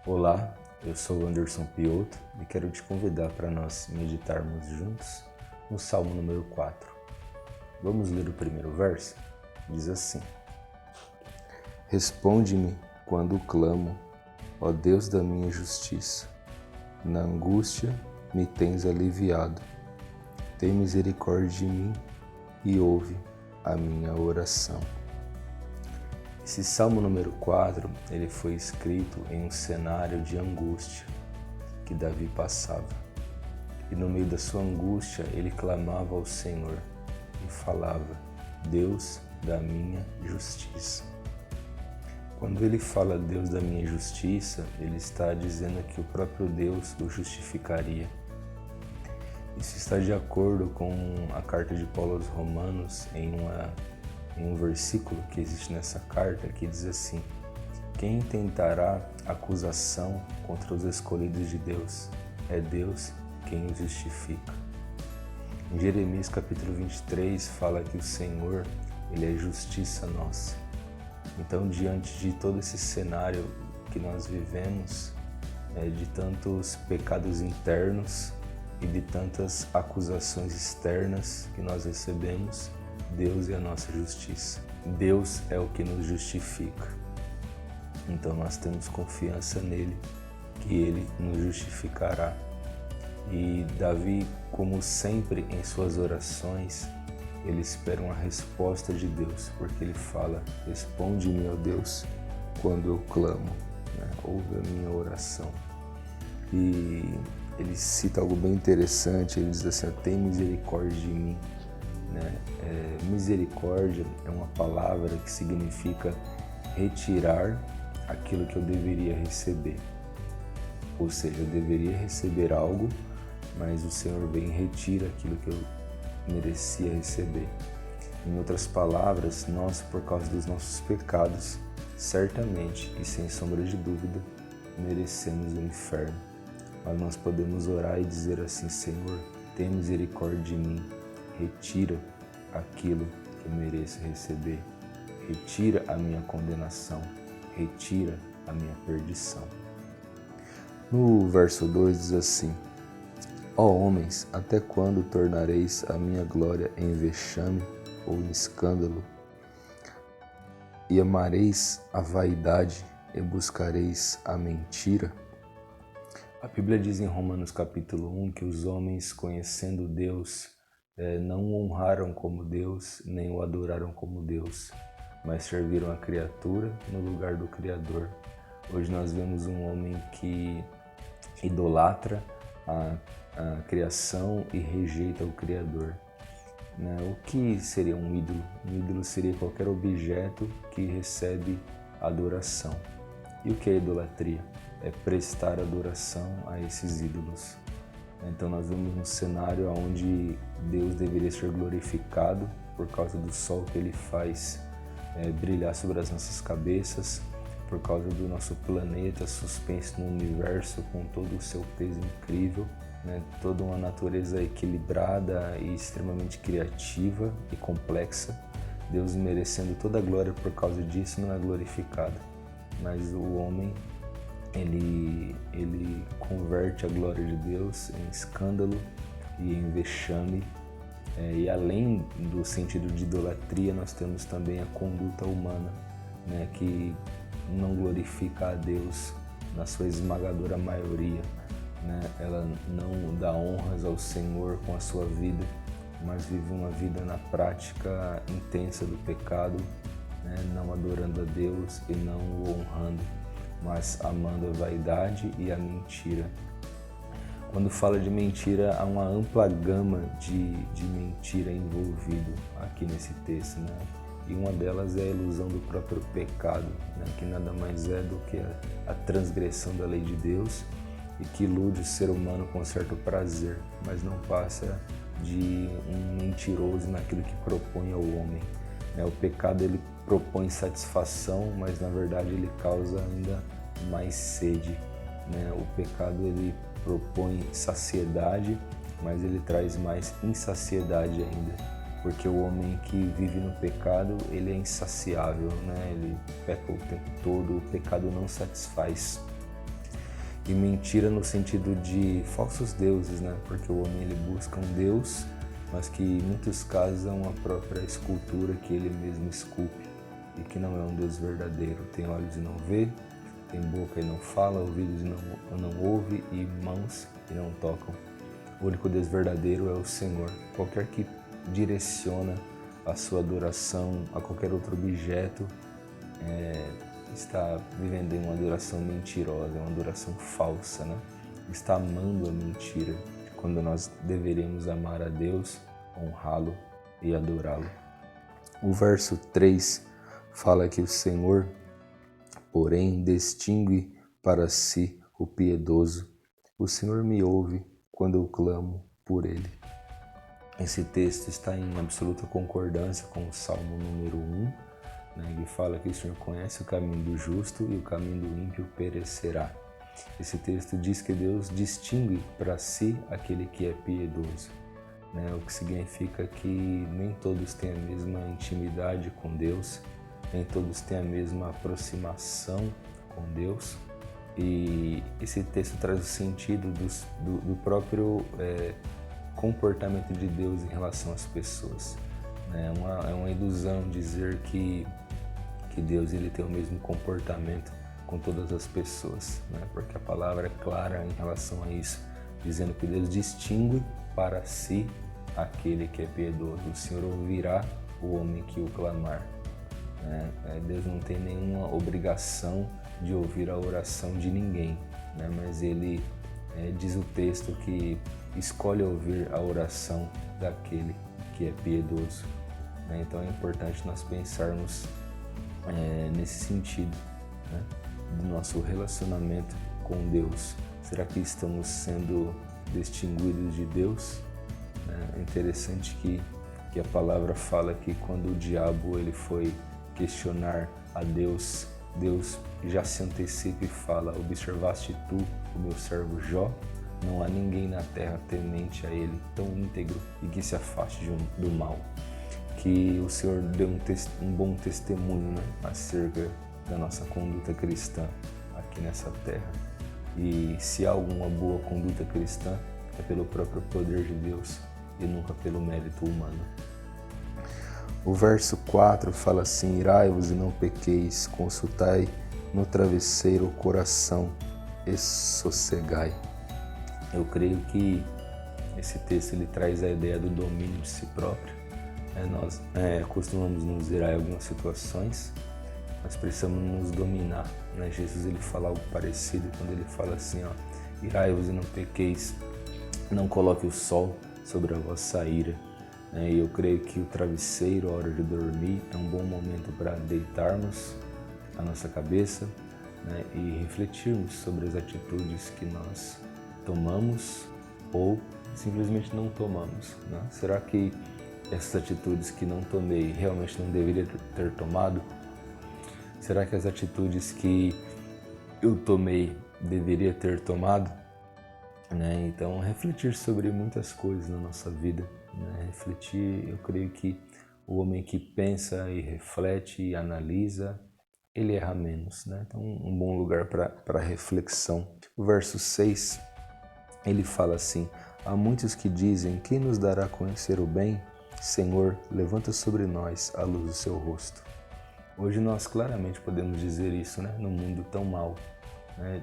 Olá, eu sou o Anderson Piotto e quero te convidar para nós meditarmos juntos no Salmo número 4. Vamos ler o primeiro verso? Diz assim: Responde-me quando clamo, ó Deus da minha justiça. Na angústia me tens aliviado. Tem misericórdia de mim e ouve a minha oração. Esse Salmo número 4, ele foi escrito em um cenário de angústia que Davi passava. E no meio da sua angústia, ele clamava ao Senhor e falava: Deus da minha justiça. Quando ele fala Deus da minha justiça, ele está dizendo que o próprio Deus o justificaria. Isso está de acordo com a carta de Paulo aos Romanos, em um versículo que existe nessa carta, que diz assim: quem intentará acusação contra os escolhidos de Deus? É Deus quem os justifica. Em Jeremias capítulo 23 fala que o Senhor, ele é justiça nossa. Então, diante de todo esse cenário que nós vivemos, de tantos pecados internos e de tantas acusações externas que nós recebemos, Deus é a nossa justiça. Deus é o que nos justifica. Então nós temos confiança nele, que ele nos justificará. E Davi, como sempre em suas orações, ele espera uma resposta de Deus, porque ele fala: responde-me, ó Deus, quando eu clamo, ouve a minha oração. E ele cita algo bem interessante, ele diz assim: tem misericórdia de mim. Misericórdia é uma palavra que significa retirar aquilo que eu deveria receber. Ou seja, eu deveria receber algo, mas o Senhor vem e retira aquilo que eu merecia receber. Em outras palavras, nós, por causa dos nossos pecados, certamente e sem sombra de dúvida, merecemos o inferno. Mas nós podemos orar e dizer assim: Senhor, tenha misericórdia de mim, retira aquilo que eu mereço receber, retira a minha condenação, retira a minha perdição. No verso 2 diz assim: ó homens, até quando tornareis a minha glória em vexame ou em escândalo? E amareis a vaidade e buscareis a mentira? A Bíblia diz em Romanos capítulo 1 que os homens, conhecendo Deus, não o honraram como Deus, nem o adoraram como Deus, mas serviram a criatura no lugar do Criador. Hoje nós vemos um homem que idolatra a criação e rejeita o Criador. O que seria um ídolo? Um ídolo seria qualquer objeto que recebe adoração. E o que é idolatria? É prestar adoração a esses ídolos. Então nós vemos um cenário onde Deus deveria ser glorificado por causa do sol que ele faz brilhar sobre as nossas cabeças, por causa do nosso planeta suspenso no universo com todo o seu peso incrível, toda uma natureza equilibrada e extremamente criativa e complexa. Deus, merecendo toda a glória por causa disso, não é glorificado, mas o homem ele converte a glória de Deus em escândalo e em vexame. E além do sentido de idolatria, nós temos também a conduta humana, que não glorifica a Deus na sua esmagadora maioria. Ela não dá honras ao Senhor com a sua vida, mas vive uma vida na prática intensa do pecado, não adorando a Deus e não o honrando, mas amando a vaidade e a mentira. Quando fala de mentira, há uma ampla gama de mentira envolvido aqui nesse texto, E uma delas é a ilusão do próprio pecado, que nada mais é do que a transgressão da lei de Deus e que ilude o ser humano com certo prazer, mas não passa de um mentiroso naquilo que propõe ao homem. O pecado, ele propõe satisfação, mas na verdade ele causa ainda mais sede. O pecado, ele propõe saciedade, mas ele traz mais insaciedade ainda, porque o homem que vive no pecado, ele é insaciável, ele peca o tempo todo, o pecado não satisfaz. E mentira no sentido de falsos deuses, né? Porque o homem ele busca um Deus, mas que em muitos casos é uma própria escultura que ele mesmo esculpe e que não é um Deus verdadeiro. Tem olhos e não vê, tem boca e não fala, ouvidos e não ouve e mãos e não tocam. O único Deus verdadeiro é o Senhor. Qualquer que direciona a sua adoração a qualquer outro objeto está vivendo em uma adoração mentirosa, uma adoração falsa, né? Está amando a mentira, quando nós deveríamos amar a Deus, honrá-lo e adorá-lo. O verso 3 fala que o Senhor, porém, distingue para si o piedoso. O Senhor me ouve quando eu clamo por ele. Esse texto está em absoluta concordância com o Salmo número 1, que fala que o Senhor conhece o caminho do justo e o caminho do ímpio perecerá. Esse texto diz que Deus distingue para si aquele que é piedoso, o que significa que nem todos têm a mesma intimidade com Deus, nem todos têm a mesma aproximação com Deus. E esse texto traz o sentido do próprio comportamento de Deus em relação às pessoas. É uma ilusão dizer que Deus ele tem o mesmo comportamento com todas as pessoas, porque a palavra é clara em relação a isso, dizendo que Deus distingue para si aquele que é piedoso. O Senhor ouvirá o homem que o clamar. Deus não tem nenhuma obrigação de ouvir a oração de ninguém, mas ele diz o texto que escolhe ouvir a oração daquele que é piedoso. Então é importante nós pensarmos nesse sentido, do nosso relacionamento com Deus. Será que estamos sendo distinguidos de Deus? É interessante que a palavra fala que quando o diabo ele foi questionar a Deus, Deus já se antecipa e fala: observaste tu o meu servo Jó? Não há ninguém na terra temente a ele, tão íntegro e que se afaste do mal. Que o Senhor dê um bom testemunho acerca da nossa conduta cristã aqui nessa terra. E se há alguma boa conduta cristã, é pelo próprio poder de Deus e nunca pelo mérito humano. O verso 4 fala assim: irai-vos e não pequeis, consultai no travesseiro o coração e sossegai. Eu creio que esse texto ele traz a ideia do domínio de si próprio. Nós costumamos nos irar em algumas situações, nós precisamos nos dominar. Jesus ele fala algo parecido quando ele fala assim: irai-vos e não pequeis, não coloque o sol sobre a vossa ira. E eu creio que o travesseiro, a hora de dormir, é um bom momento para deitarmos a nossa cabeça e refletirmos sobre as atitudes que nós tomamos ou simplesmente não tomamos. Será que essas atitudes que não tomei realmente não deveria ter tomado? Será que as atitudes que eu tomei deveria ter tomado? Então, refletir sobre muitas coisas na nossa vida. Refletir, eu creio que o homem que pensa e reflete e analisa, ele erra menos. Então, um bom lugar para reflexão. O verso 6, ele fala assim: há muitos que dizem: quem nos dará a conhecer o bem? Senhor, levanta sobre nós a luz do seu rosto. Hoje nós claramente podemos dizer isso, no mundo tão mau,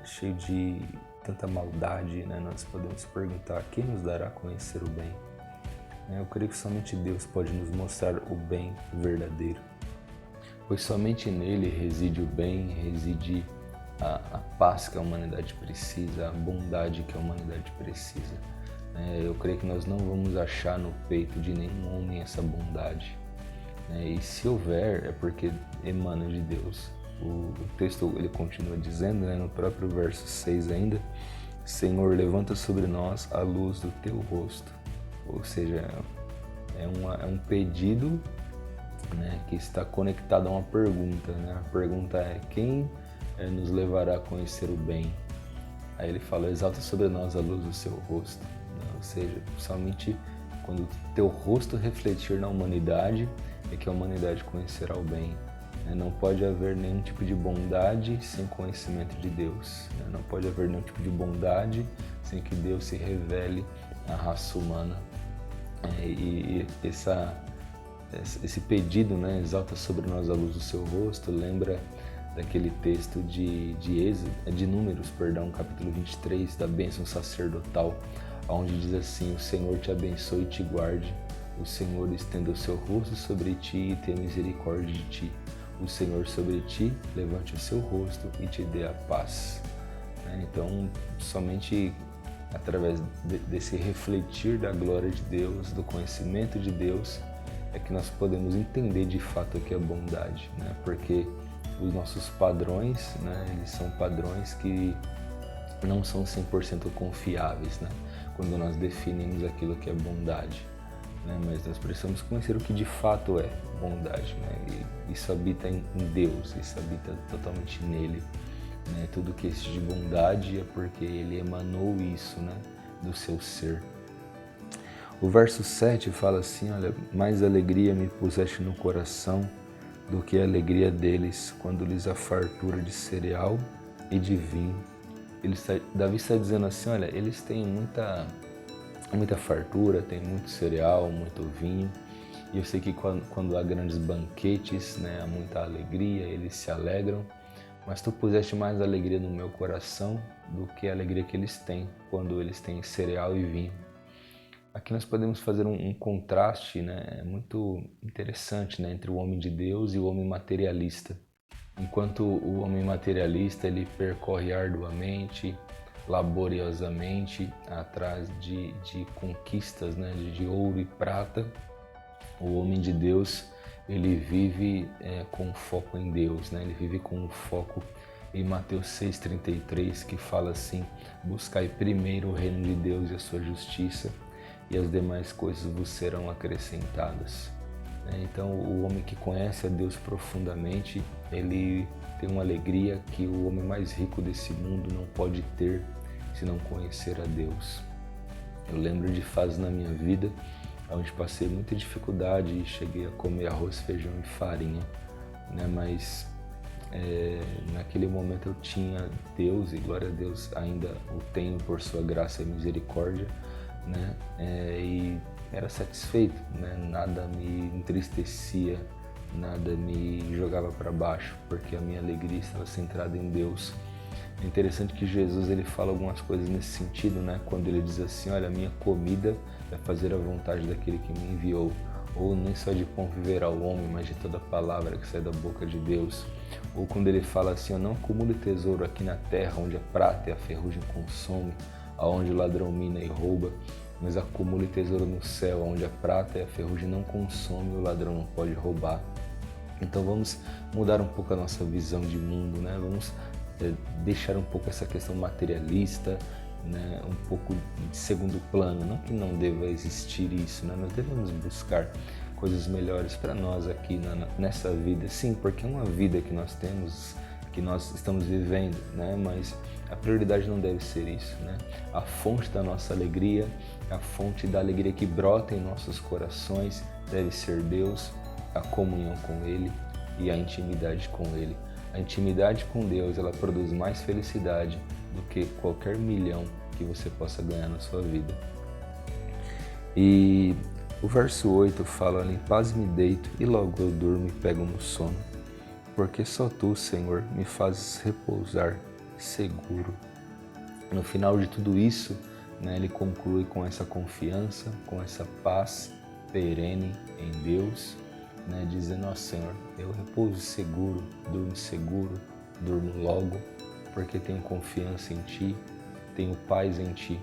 cheio de tanta maldade, nós podemos perguntar: quem nos dará a conhecer o bem? Eu creio que somente Deus pode nos mostrar o bem verdadeiro, pois somente nele reside o bem, reside a paz que a humanidade precisa, a bondade que a humanidade precisa. Eu creio que nós não vamos achar no peito de nenhum homem essa bondade. E se houver, é porque emana de Deus. O texto ele continua dizendo, no próprio verso 6 ainda: Senhor, levanta sobre nós a luz do teu rosto. Ou seja, é um pedido que está conectado a uma pergunta. A pergunta é: quem nos levará a conhecer o bem? Aí ele fala: exalta sobre nós a luz do seu rosto. Ou seja, somente quando o teu rosto refletir na humanidade é que a humanidade conhecerá o bem. Não pode haver nenhum tipo de bondade sem conhecimento de Deus. Não pode haver nenhum tipo de bondade sem que Deus se revele à raça humana. E esse pedido, exalta sobre nós a luz do seu rosto, lembra daquele texto de Números, capítulo 23, da bênção sacerdotal, onde diz assim: o Senhor te abençoe e te guarde, o Senhor estenda o seu rosto sobre ti e tenha misericórdia de ti, o Senhor sobre ti levante o seu rosto e te dê a paz. Então, somente através desse refletir da glória de Deus, do conhecimento de Deus, é que nós podemos entender de fato o que é bondade, porque os nossos padrões, eles são padrões que não são 100% confiáveis, quando nós definimos aquilo que é bondade, mas nós precisamos conhecer o que de fato é bondade, e isso habita em Deus, isso habita totalmente nele, tudo que existe de bondade é porque ele emanou isso, do seu ser. O verso 7 fala assim: olha, mais alegria me puseste no coração do que a alegria deles, quando lhes a fartura de cereal e de vinho. Davi está dizendo assim: olha, eles têm muita fartura, tem muito cereal, muito vinho, e eu sei que quando há grandes banquetes, há muita alegria, eles se alegram, mas tu puseste mais alegria no meu coração do que a alegria que eles têm quando eles têm cereal e vinho. Aqui nós podemos fazer um contraste, muito interessante, entre o homem de Deus e o homem materialista. Enquanto o homem materialista ele percorre arduamente, laboriosamente atrás de conquistas, de ouro e prata, o homem de Deus ele vive com foco em Deus, ele vive com foco em Mateus 6,33, que fala assim: buscai primeiro o reino de Deus e a sua justiça, e as demais coisas vos serão acrescentadas. Então, o homem que conhece a Deus profundamente, ele tem uma alegria que o homem mais rico desse mundo não pode ter se não conhecer a Deus. Eu lembro de fases na minha vida onde passei muita dificuldade e cheguei a comer arroz, feijão e farinha, mas naquele momento eu tinha Deus, e glória a Deus ainda o tenho por sua graça e misericórdia, e era satisfeito, nada me entristecia, nada me jogava para baixo, porque a minha alegria estava centrada em Deus. É interessante que Jesus ele fala algumas coisas nesse sentido, quando ele diz assim: olha, a minha comida é fazer a vontade daquele que me enviou, ou nem só de pão viverá o homem, mas de toda palavra que sai da boca de Deus. Ou quando ele fala assim: não acumule tesouro aqui na terra, onde a prata e a ferrugem consome, aonde o ladrão mina e rouba, mas acumule tesouro no céu, onde a prata e a ferrugem não consome e o ladrão não pode roubar. Então vamos mudar um pouco a nossa visão de mundo, vamos deixar um pouco essa questão materialista, um pouco de segundo plano. Não que não deva existir isso, nós devemos buscar coisas melhores para nós aqui nessa vida, sim, porque é uma vida que nós temos, que nós estamos vivendo, mas a prioridade não deve ser isso, A fonte da nossa alegria, a fonte da alegria que brota em nossos corações deve ser Deus, a comunhão com Ele e a intimidade com Ele. A intimidade com Deus, ela produz mais felicidade do que qualquer milhão que você possa ganhar na sua vida. E o verso 8 fala: em paz me deito e logo eu durmo e pego no sono, porque só Tu, Senhor, me fazes repousar seguro. No final de tudo isso, ele conclui com essa confiança, com essa paz perene em Deus, dizendo: ó Senhor, eu repouso seguro, durmo logo, porque tenho confiança em Ti, tenho paz em Ti.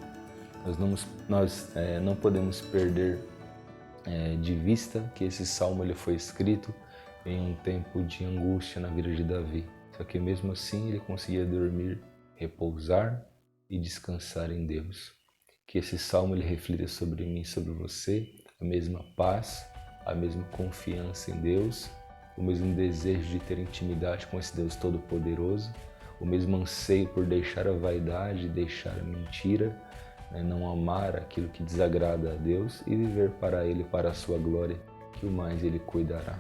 Nós não podemos perder de vista que esse salmo ele foi escrito em um tempo de angústia na vida de Davi. Só que mesmo assim ele conseguia dormir, repousar e descansar em Deus. Que esse salmo ele reflita sobre mim, sobre você, a mesma paz, a mesma confiança em Deus, o mesmo desejo de ter intimidade com esse Deus Todo-Poderoso, o mesmo anseio por deixar a vaidade, deixar a mentira, não amar aquilo que desagrada a Deus e viver para Ele, para a sua glória, que o mais Ele cuidará.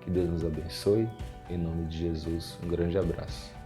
Que Deus nos abençoe Em nome de Jesus, um grande abraço.